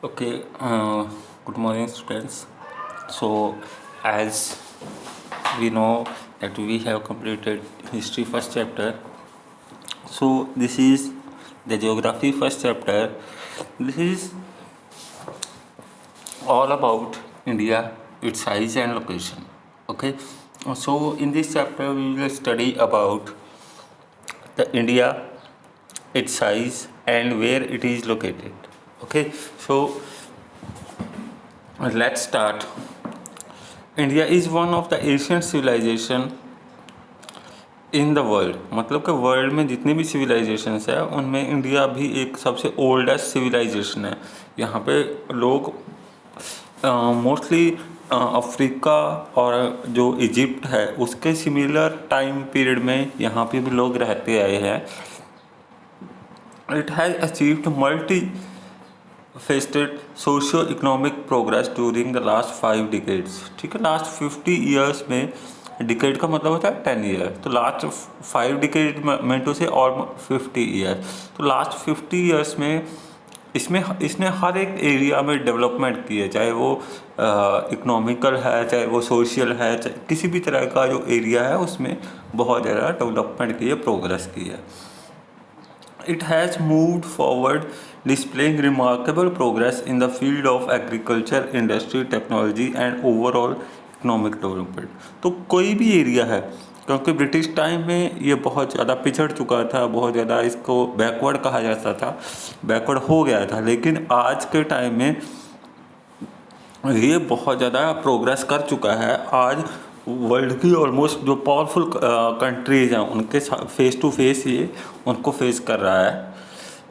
Okay, good morning, students. So, as we know that we have completed history first chapter, so this is the geography first chapter. This is all about India, its size and location. Okay, so in this chapter we will study about the India, its size and where it is located. Okay, so let's start. India is one of the Asian civilisation in the world, मतलब कि world में जितनी भी civilisations है उनमें India भी एक सबसे ओल्डेस्ट सिविलाइजेशन है। यहाँ पे लोग मोस्टली अफ्रीका और जो इजिप्ट है उसके सिमिलर टाइम पीरियड में यहाँ पे भी लोग रहते आए हैं। It has achieved multi faceted socio economic progress during the last 5 decades. ठीक है, लास्ट 50 ईयर्स में, डिकेड का मतलब होता है 10 ईयर, तो लास्ट 5 डिकेड में टू से ऑलमोस्ट 50 ईयर। तो लास्ट 50 ईयर्स में इसने हर एक एरिया में डेवलपमेंट की है, चाहे वो इकोनॉमिकल है, चाहे वो सोशल है, चाहे किसी भी तरह का जो एरिया है उसमें बहुत ज़्यादा डेवलपमेंट की है, प्रोग्रेस की है। It has moved forward, displaying remarkable progress in the field of agriculture, industry, technology and overall economic development। तो कोई भी एरिया है, क्योंकि ब्रिटिश टाइम में ये बहुत ज़्यादा पिछड़ चुका था, बहुत ज़्यादा इसको बैकवर्ड कहा जाता था, बैकवर्ड हो गया था, लेकिन आज के टाइम में ये बहुत ज़्यादा प्रोग्रेस कर चुका है। आज वर्ल्ड की ऑलमोस्ट जो पावरफुल कंट्रीज़ हैं उनके फेस टू फेस ये उनको फेस कर रहा है।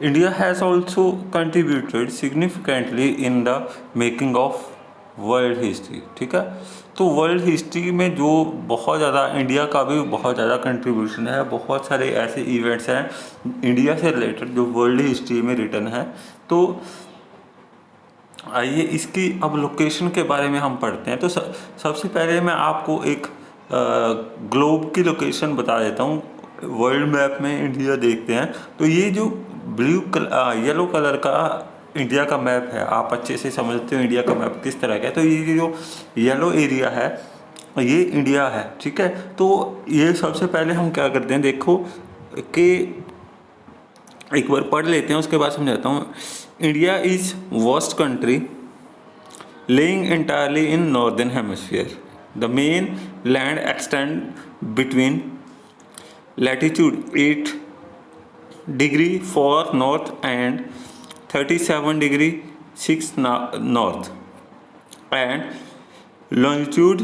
India has also contributed significantly in the making of world history. ठीक है, तो वर्ल्ड हिस्ट्री में जो बहुत ज़्यादा इंडिया का भी बहुत ज़्यादा कंट्रीब्यूशन है, बहुत सारे ऐसे इवेंट्स हैं इंडिया से रिलेटेड जो वर्ल्ड हिस्ट्री में रिटन है। तो आइए इसकी अब लोकेशन के बारे में हम पढ़ते हैं। तो सबसे पहले मैं आपको एक ग्लोब की लोकेशन बता देता हूँ। वर्ल्ड मैप में इंडिया देखते हैं तो ये जो येलो कलर का इंडिया का मैप है, आप अच्छे से समझते हो इंडिया का मैप किस तरह का है। तो ये जो येलो एरिया है ये इंडिया है। ठीक है, तो ये सबसे पहले हम क्या करते हैं, देखो कि एक बार पढ़ लेते हैं उसके बाद समझाता हूँ। India is worst country laying entirely in northern hemisphere. The main land extend between latitude 8 degree 4 north and 37 degree 6 north and longitude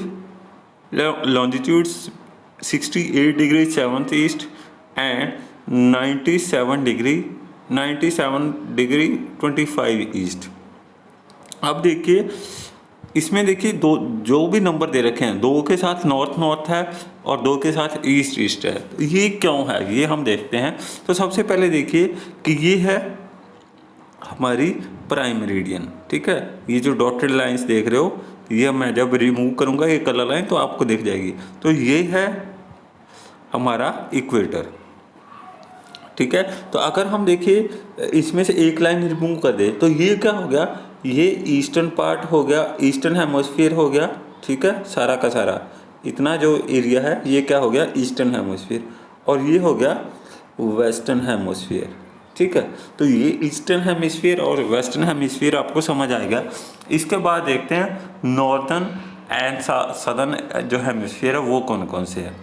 68 degree 7th east and 97 degree 25 east। अब देखिए इसमें देखिए दो जो भी नंबर दे रखे हैं, 2 के साथ नॉर्थ है और 2 के साथ ईस्ट है। तो ये क्यों है ये हम देखते हैं। तो सबसे पहले देखिए कि ये है हमारी प्राइम मेरिडियन। ठीक है, ये जो डॉटेड लाइंस देख रहे हो ये मैं जब रिमूव करूँगा ये कलर लाइन तो आपको दिख जाएगी। तो ये है हमारा इक्वेटर। ठीक है, तो अगर हम देखिए इसमें से एक लाइन रिमूव कर दे तो ये क्या हो गया, ये ईस्टर्न पार्ट हो गया, ईस्टर्न हेमोस्फीयर हो गया। ठीक है, सारा का सारा इतना जो एरिया है ये क्या हो गया, ईस्टर्न हेमोस्फीयर, और ये हो गया वेस्टर्न हेमोस्फीयर। ठीक है, तो ये ईस्टर्न हेमिस्फीयर और वेस्टर्न हेमिस्फीयर आपको समझ आएगा। इसके बाद देखते हैं नॉर्दर्न एंड सदर्न जो हेमिस्फीयर है वो कौन कौन से हैं।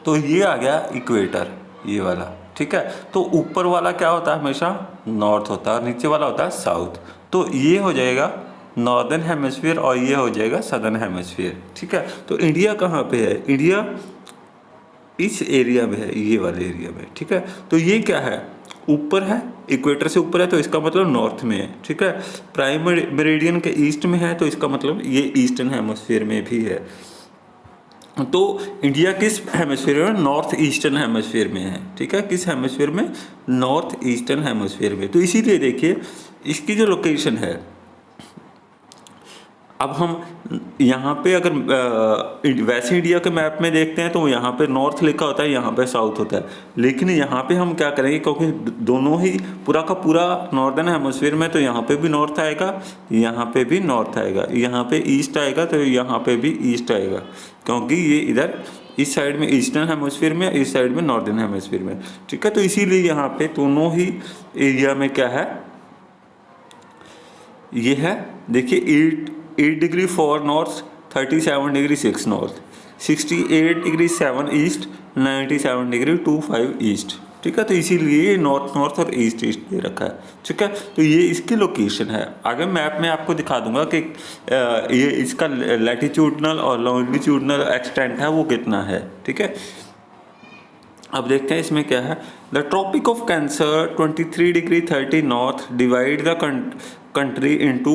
तो ये आ गया इक्वेटर, ये वाला। ठीक है, तो ऊपर वाला क्या होता है, हमेशा नॉर्थ होता है और नीचे वाला होता है साउथ। तो ये हो जाएगा नॉर्दर्न हेमिस्फीयर और ये हो जाएगा सदर्न हेमिस्फीयर। ठीक है, तो इंडिया कहाँ पे है, इंडिया इस एरिया में है, ये वाले एरिया में। ठीक है, तो ये क्या है, ऊपर है, इक्वेटर से ऊपर है तो इसका मतलब नॉर्थ में है। ठीक है, प्राइम मेरिडियन के ईस्ट में है तो इसका मतलब ये ईस्टर्न हेमिस्फीयर में भी है। तो इंडिया किस हेमिस्फीयर में, नॉर्थ ईस्टर्न हेमिस्फीयर में है। ठीक है, किस हेमिस्फीयर में, नॉर्थ ईस्टर्न हेमिस्फीयर में। तो इसीलिए देखिए इसकी जो लोकेशन है, अब हम यहाँ पे अगर वैसे इंडिया के मैप में देखते हैं तो यहाँ पे नॉर्थ लिखा होता है, यहाँ पे साउथ होता है, लेकिन यहाँ पे हम क्या करेंगे, क्योंकि दोनों ही पूरा का पूरा नॉर्दर्न हेमस्फीयर में, तो यहाँ पे भी नॉर्थ आएगा, यहाँ पे भी नॉर्थ आएगा, यहाँ पे ईस्ट आएगा, तो यहाँ पे भी ईस्ट आएगा, क्योंकि ये इधर इस साइड में ईस्टर्न हेमस्फीयर में, इस साइड में नॉर्दर्न हेमस्फीयर में, ठीक है। तो इसीलिए यहाँ पे दोनों ही एरिया में क्या है, ये है, देखिए 8 degree 4 north, 37 degree 6 north, 68 degree 7 east, 97 degree 25 east, ठीक है। तो इसीलिए नॉर्थ नॉर्थ और ईस्ट ईस्ट दे रखा है, ठीक है। तो ये इसकी लोकेशन है। आगे मैप में आपको दिखा दूंगा कि ये इसका लैटिट्यूडनल और लॉन्गिट्यूडनल एक्सटेंट है वो कितना है, ठीक है। अब देखते हैं इसमें क्या है। The Tropic of Cancer 23 degree 30 north divide the country into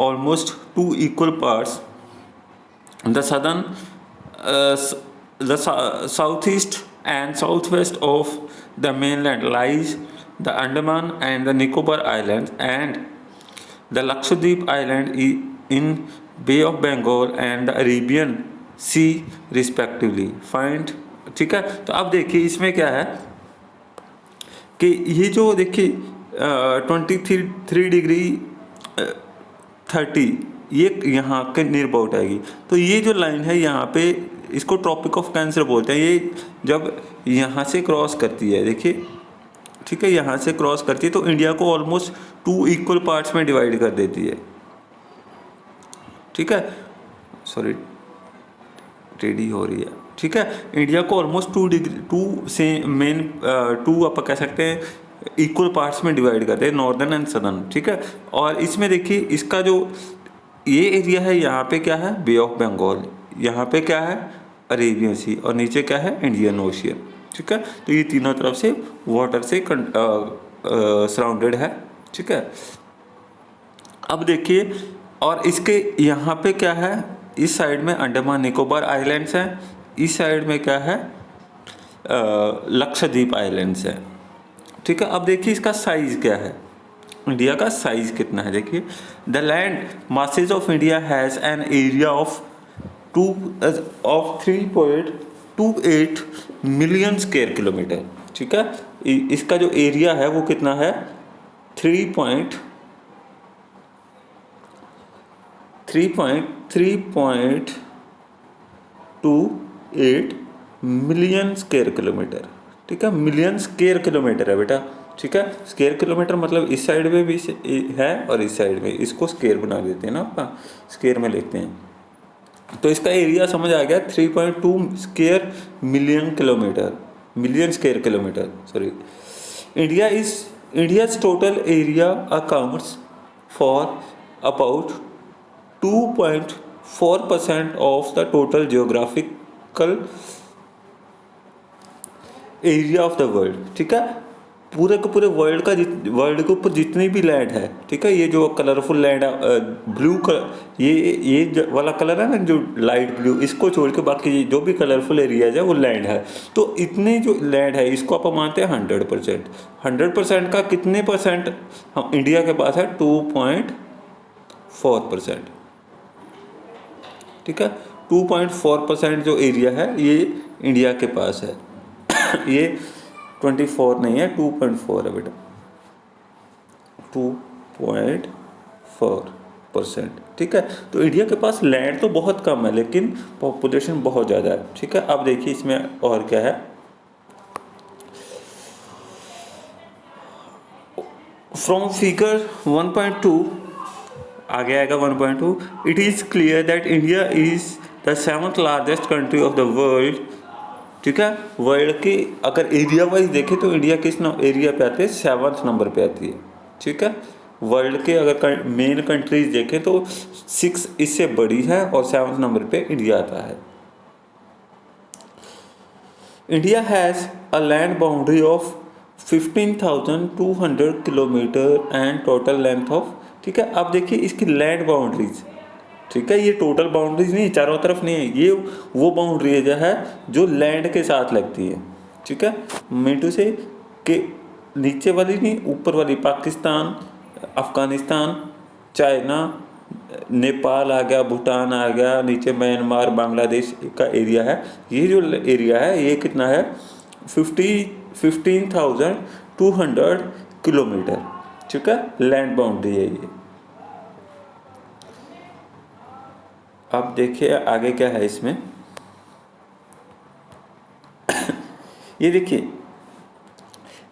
almost 2 equal parts. The southern, the southeast and southwest of the mainland lies the Andaman and the Nicobar Islands and the Lakshadweep Island in Bay of Bengal and the Arabian Sea respectively. Find, ठीक है। तो अब देखिए इसमें क्या है कि ये जो देखिए 23 डिग्री 30 ये यहाँ के नियर अबाउट आएगी। तो ये जो लाइन है यहाँ पे इसको ट्रॉपिक ऑफ कैंसर बोलते हैं। ये जब यहाँ से क्रॉस करती है, देखिए, ठीक है, यहाँ से क्रॉस करती है तो इंडिया को ऑलमोस्ट 2 इक्वल पार्ट्स में डिवाइड कर देती है, ठीक है। सॉरी, टेढ़ी हो रही है, ठीक है। इंडिया को ऑलमोस्ट 2 से मेन 2 आप कह सकते हैं इक्वल पार्ट्स में डिवाइड करते हैं, नॉर्दर्न एंड सदर्न, ठीक है। और इसमें देखिए इसका जो ये एरिया है यहाँ पे क्या है, बे ऑफ बंगाल, यहाँ पे क्या है, अरेबियन सी, और नीचे क्या है, इंडियन ओशियन, ठीक है। तो ये तीनों तरफ से वाटर से सराउंडेड है, ठीक है। अब देखिए, और इसके यहाँ पे क्या है, इस साइड में अंडमान निकोबार आइलैंड्स हैं, इस साइड में क्या है, लक्षद्वीप आइलैंड्स है, ठीक है। अब देखिए इसका साइज क्या है, इंडिया का साइज कितना है। देखिए the land masses of India has an area of 3.28 million square kilometre, ठीक है। इसका जो एरिया है वो कितना है, 3.28 मिलियन स्क्वायर किलोमीटर, ठीक है। मिलियन स्क्वायर किलोमीटर है बेटा, ठीक है। स्क्वायर किलोमीटर मतलब इस साइड में भी है और इस साइड में, इसको स्क्वायर बना देते हैं ना, अपना स्क्वायर में लेते हैं। तो इसका एरिया समझ आ गया, 3.2 square million square kilometre, sorry. India's total area accounts for about 2.4% of the total geographical area of the world, ठीक है। पूरे के पूरे वर्ल्ड के ऊपर जितनी भी लैंड है, ठीक है, ये जो कलरफुल लैंड है, ब्लू कलर, ये वाला कलर है ना, जो लाइट ब्लू, इसको छोड़ के बाकी जो भी कलरफुल एरियाज है वो लैंड है। तो इतने जो लैंड है इसको आप मानते हैं 100% का कितने परसेंट हम इंडिया के पास है, 2.4%, ठीक है। 2.4% जो एरिया है ये इंडिया के पास है। ये 24 नहीं है, 2.4 है बेटा, 2.4%, ठीक है। तो इंडिया के पास लैंड तो बहुत कम है लेकिन पॉपुलेशन बहुत ज़्यादा है, ठीक है। अब देखिए इसमें और क्या है, फ्रॉम फिगर 1.2 आगे आएगा 1.2, it is clear that India is the 7th largest country of the world, ठीक है। वर्ल्ड की अगर एरिया वाइज देखें तो इंडिया किस एरिया पे आती है, 7th नंबर पे आती है, ठीक है। वर्ल्ड के अगर मेन कंट्रीज देखें तो 6 इससे बड़ी है और 7th नंबर पे इंडिया आता है। India has a land boundary of 15,200 kilometre and total length of, ठीक है। अब देखिए इसकी लैंड बाउंड्रीज, ठीक है, ये टोटल बाउंड्रीज नहीं, चारों तरफ नहीं है, ये वो बाउंड्री है जो लैंड के साथ लगती है, ठीक है। मीटू से कि नीचे वाली नहीं, ऊपर वाली, पाकिस्तान, अफगानिस्तान, चाइना, नेपाल आ गया, भूटान आ गया, नीचे म्यांमार, बांग्लादेश का एरिया है। ये जो एरिया है ये कितना है, 15,200 किलोमीटर, ठीक है, लैंड बाउंड्री है ये। अब देखिए आगे क्या है इसमें। ये देखिए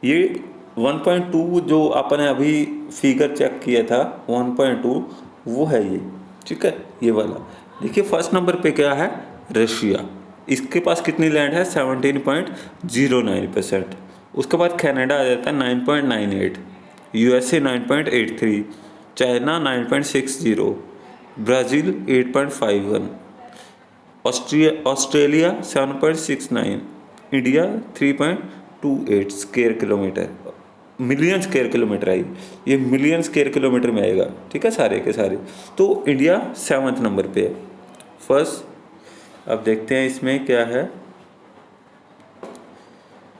ये 1.2 जो आपने अभी फिगर चेक किया था 1.2 वो है ये, ठीक है, ये वाला। देखिए फर्स्ट नंबर पे क्या है, रशिया, इसके पास कितनी लैंड है, 17.09%। उसके बाद कनाडा आ जाता है 9.98, USA 9.83, China 9.60, Brazil 8.51, Australia 7.69, India 3.28 square kilometre, million square kilometre I, ये मिलियन स्क्वायर किलोमीटर में आएगा, ठीक है, सारे के सारे। तो इंडिया 7वें नंबर पे है, फर्स्ट। अब देखते हैं इसमें क्या है,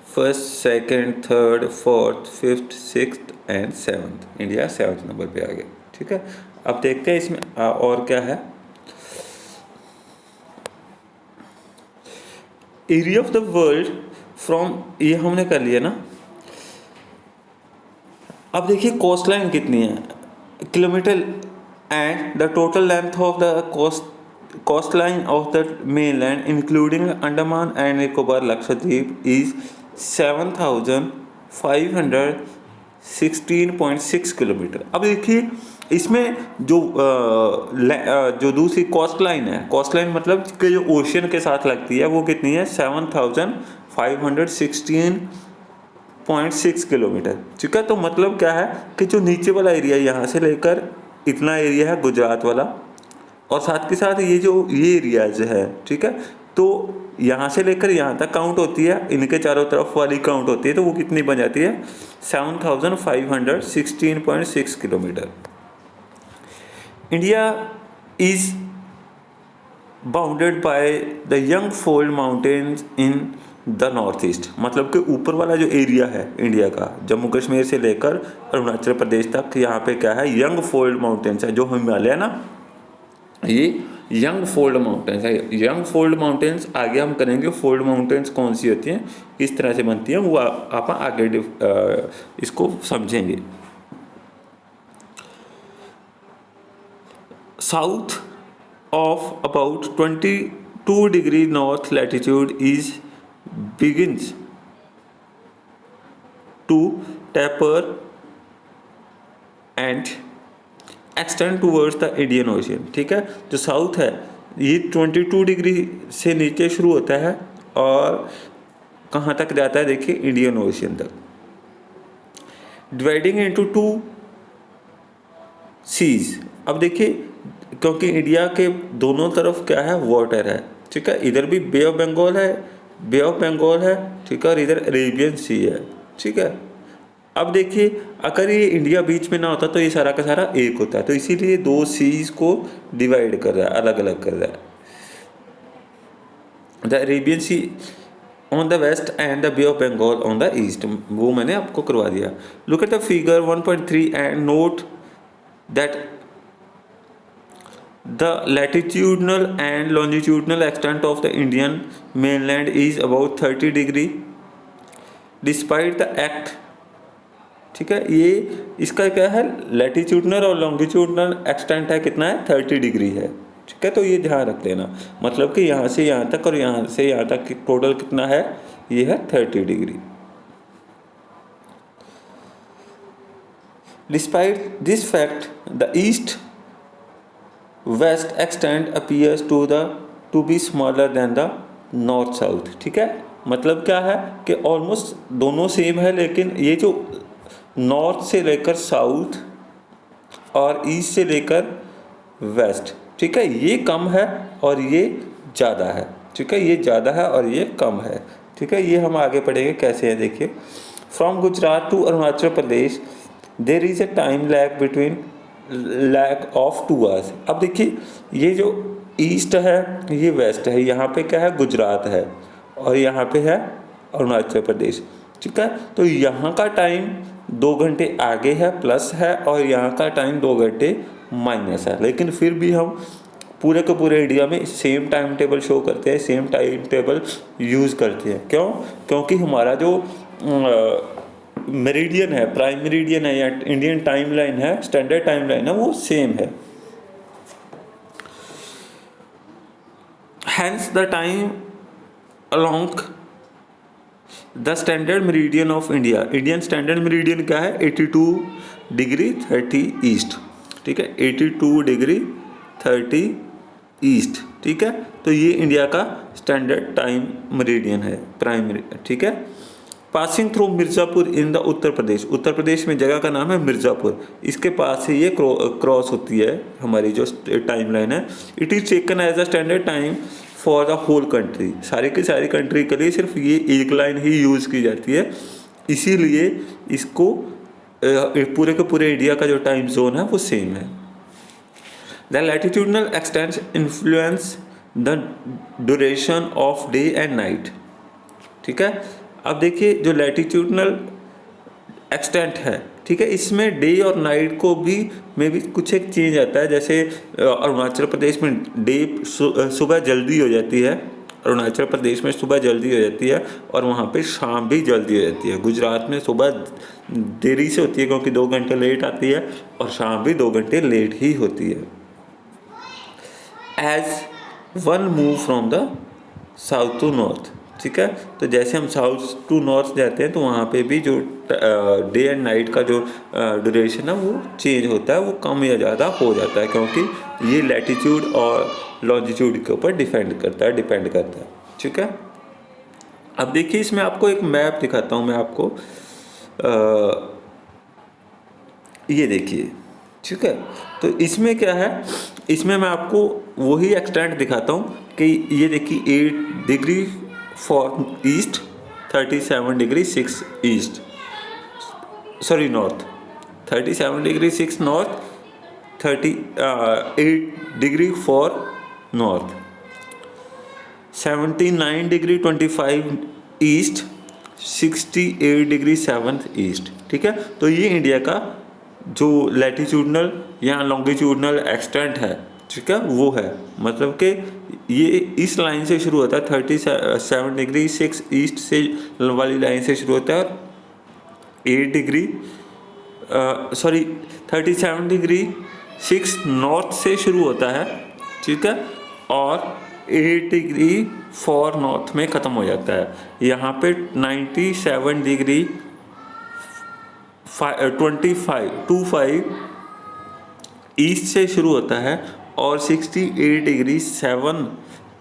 first, second, third, fourth, fifth, sixth and 7th, India 7वें नंबर पे आ गया, ठीक है। अब देखते हैं इसमें और क्या है। Area of the world from, ये हमने कर लिया ना। अब देखिए कोस्ट लाइन कितनी है, kilometre, and the total length of the coast line of the mainland including Andaman and Nicobar Lakshadweep is 7,516.6 kilometre. अब देखिए इसमें जो दूसरी कोस्ट लाइन है, कोस्ट लाइन मतलब कि जो ओशियन के साथ लगती है, वो कितनी है, 7,516.6 किलोमीटर, ठीक है। तो मतलब क्या है कि जो नीचे वाला एरिया यहाँ से लेकर इतना एरिया है गुजरात वाला, और साथ के साथ ये एरियाज है, ठीक है, तो यहाँ से लेकर यहाँ तक काउंट होती है, इनके चारों तरफ वाली काउंट होती है, तो वो कितनी बन जाती है, 7,516.6 किलोमीटर। India is bounded by the young fold mountains in the north east, मतलब कि ऊपर वाला जो एरिया है इंडिया का, जम्मू कश्मीर से लेकर अरुणाचल प्रदेश तक, यहाँ पे क्या है, यंगफोल्ड माउंटेन्स है, जो हिमालय ना, ये यंग फोल्ड माउंटेन्स है। यंग फोल्ड माउंटेन्स आगे हम करेंगे, फोल्ड माउंटेन्स कौन सी होती हैं, किस तरह से बनती हैं, वो आप आगे इसको समझेंगे। South of about 22 degree north latitude is begins to taper and extend towards the Indian Ocean, ठीक है। जो साउथ है ये 22 डिग्री से नीचे शुरू होता है और कहाँ तक जाता है, देखिए इंडियन ओशियन तक, डिवाइडिंग इनटू 2 सीज। अब देखिए क्योंकि इंडिया के दोनों तरफ क्या है, वाटर है, ठीक है, इधर भी बे ऑफ बंगाल है, ठीक है, और इधर अरेबियन सी है, ठीक है। अब देखिए अगर ये इंडिया बीच में ना होता तो ये सारा का सारा एक होता है, तो इसीलिए 2 सीज को डिवाइड कर रहा है, अलग अलग कर रहा है। The Arabian Sea on the west and the Bay of Bengal on the east, वो मैंने आपको करवा दिया। Look at the figure 1.3 and note that the latitudinal and longitudinal extent of the Indian mainland is about 30 degree despite the act, ठीक है। ये इसका क्या है, लैटिट्यूडनल और लॉन्गिट्यूडनल एक्सटेंट है, कितना है, 30 डिग्री है, ठीक है। तो ये ध्यान रख लेना, मतलब कि यहाँ से यहाँ तक और यहाँ से यहाँ तक टोटल कितना है, ये है 30 degree. Despite this fact the east west extend appears to be smaller than the north south, ठीक है। मतलब क्या है कि ऑलमोस्ट दोनों सेम है, लेकिन ये जो नॉर्थ से लेकर साउथ और ईस्ट से लेकर वेस्ट, ठीक है, ये कम है और ये ज़्यादा है, ठीक है, ये ज़्यादा है और ये कम है, ठीक है। ये हम आगे पढ़ेंगे कैसे है, देखिए। From Gujarat to Arunachal Pradesh there is a time lag between lack of 2 hours. अब देखिए ये जो ईस्ट है ये वेस्ट है, यहाँ पे क्या है, गुजरात है, और यहाँ पे है अरुणाचल प्रदेश, ठीक है। तो यहाँ का टाइम 2 घंटे आगे है प्लस है, और यहाँ का टाइम 2 घंटे माइनस है, लेकिन फिर भी हम पूरे के पूरे इंडिया में सेम टाइम टेबल शो करते हैं, सेम टाइम टेबल यूज़ करते हैं। क्यों? क्योंकि हमारा जो मेरिडियन है, प्राइम मेरिडियन है या इंडियन टाइम लाइन है, स्टैंडर्ड टाइम लाइन है, वो सेम है। Hence the time along the standard meridian of India, Indian standard meridian क्या है? 82 डिग्री 30 ईस्ट, ठीक है, 82 डिग्री 30 ईस्ट, ठीक है। तो ये इंडिया का स्टैंडर्ड टाइम मेरिडियन है, प्राइम मेरिडियन, ठीक है। Passing through Mirzapur in the Uttar Pradesh, Uttar Pradesh में जगह का नाम है मिर्ज़ापुर, इसके पास से ये क्रॉस होती है हमारी जो टाइम लाइन है। It is taken as a standard time for the whole country, सारी की सारी कंट्री के लिए सिर्फ ये एक लाइन ही यूज़ की जाती है, इसीलिए इसको पूरे के पूरे इंडिया का जो टाइम जोन है वो सेम है। The latitudinal expanse influence the duration of day and night, ठीक है। अब देखिए जो लैटिट्यूडनल एक्सटेंट है, ठीक है, इसमें डे और नाइट को भी में भी कुछ एक चेंज आता है। जैसे अरुणाचल प्रदेश में डे सुबह जल्दी हो जाती है, अरुणाचल प्रदेश में सुबह जल्दी हो जाती है और वहाँ पे शाम भी जल्दी हो जाती है। गुजरात में सुबह देरी से होती है क्योंकि 2 घंटे लेट आती है और शाम भी 2 घंटे लेट ही होती है। As one move from the south to north, ठीक है, तो जैसे हम साउथ टू नॉर्थ जाते हैं तो वहाँ पे भी जो डे एंड नाइट का जो ड्यूरेशन है वो चेंज होता है, वो कम या ज़्यादा हो जाता है, क्योंकि ये लैटिट्यूड और लॉन्जिट्यूड के ऊपर डिपेंड करता है, ठीक है। अब देखिए इसमें आपको एक मैप दिखाता हूँ मैं आपको, ये देखिए, ठीक है। तो इसमें क्या है, इसमें मैं आपको वही एक्सटेंट दिखाता हूँ कि ये देखिए 8 degree for east, 37 degree 6 east, sorry north, 37 degree 6 north, 38 degree for north, 79 degree 25 east, 68 degree 7 east, ठीक है। तो ये इंडिया का जो लैटिट्यूडनल या लॉन्गिट्यूडनल एक्सटेंट है, ठीक है, वो है, मतलब कि ये इस लाइन से शुरू होता है, 37 डिग्री 6 ईस्ट से वाली लाइन से शुरू होता है और 8 डिग्री 37 डिग्री 6 नॉर्थ से शुरू होता है, ठीक है, और 8 डिग्री 4 नॉर्थ में ख़त्म हो जाता है। यहाँ पे 97 डिग्री 25 ईस्ट से शुरू होता है और 68 डिग्री 7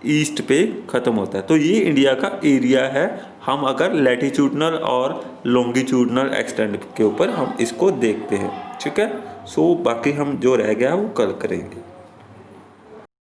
ईस्ट पे ख़त्म होता है। तो ये इंडिया का एरिया है, हम अगर लैटिट्यूडनल और लॉन्गिट्यूडनल एक्सटेंट के ऊपर हम इसको देखते हैं, ठीक है। सो बाकी हम जो रह गया वो कल करेंगे।